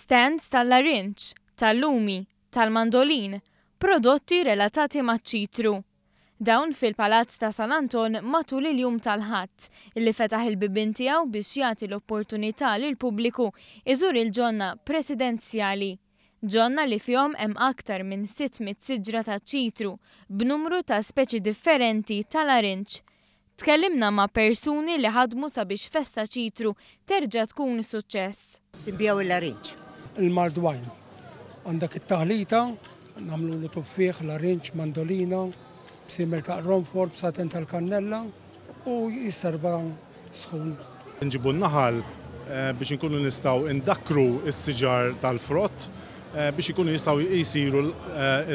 Stands tal-larinċ, tal-lumi, tal-mandolin, prodotti relatati maċ-ċitru. Dawn fil-Palazz ta' San Anton matul il-jum tal-Ħadd, illi fetaħ il-bibien tiegħu biex jagħti l-opportunità lil pubbliku iżur il-ġonna presidenzjali. Ġonna li fihom hemm aktar minn 600 siġra ta' ċitru b'numru ta' speċi differenti tal-larinċ. Tkellimna ma' persuni li ħadmu sabiex festa ċitru terġa' tkun suċċess. Tinbijaw il-larinċ. Il-mardwajn. Għandak it-taħlita, nagħmlu lu tuffiħ, larinċ, mandolina, b'simel ta' ronfor, b'saten tal-kannella u jisserba sħun. Nġibu n-naħal biex nkunu nistgħu indakru s-siġar tal-frott biex ikunu jistgħu jisiru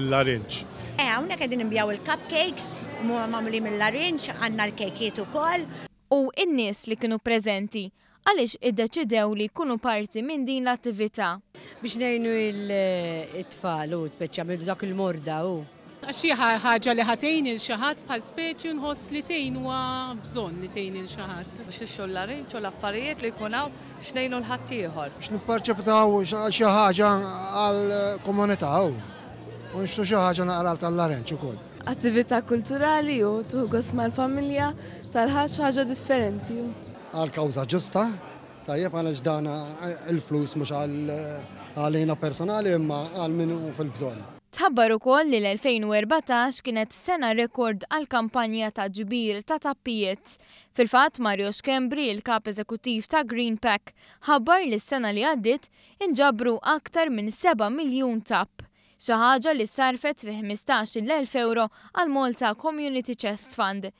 l-larinċ. Hawnhekk qegħdin nbjaw il-cupcakes, magħmulin mill-larinċ, għandna l-kekiet ukoll. U n-nies li kienu preżenti għaliex iddeċidew li jkunu parti minn din l-attività. Biex ngħinu l-tfal u speċjalment dak il-morda u. Xi ħaġa li ħatejn il-xaħat bħal speċi nħoss li tejn huwa bżonn li tejn il-xaħat. Biex ixxu l-larinċ u l-affarijiet li jkunaw x'ngħinu l-ħaddieħor. Biex nipparċeptaw xi ħaġa għall-komunità u nixtu xi ħaġa naqra tal-larinċ ukoll. Attività kulturali u tuħu gost mal-familja tal-ħaġa ħaġa differenti. Għal-kawża ġusta, tajjeb għaliex dana il-flus mhux għalina personali imma għal min hu fil-bżonn. Tħabbar ukoll li l-2014 kienet sena rekord għal kampanja ta' ġbir ta' tappijiet. Fil-fatt Mario Xkembri, il-kap eżekuttiv ta' Green Pack, ħabbar li s-sena li għaddit inġabru aktar minn 7 miljun tapp. Xi ħaġa li sarfet fi 15,000 euro għal Malta Community Chest Fund.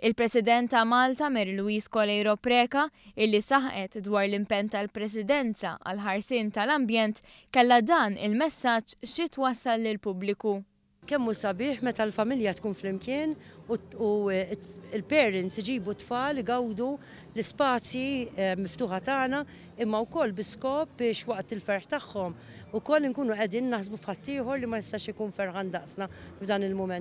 Il-President ta' Malta, Mary Louise Colleiro Preca, illi saħqet dwar l-impenn tal-Presidenza għal ħarsien tal-ambjent, kellha dan il-messaġġ xi twassal lill-pubbliku. Kemmu sabiħ meta l-familja tkun flimkien u il-parents iġibu tfal igawdu l-ispazji miftuħa tagħna imma wkoll biskop biex waqt il-ferħ tagħhom ukoll nkunu qegħdin naħsbu f'ħaddieħor li ma jistax ikun ferħan daqsna f'dan il-mument.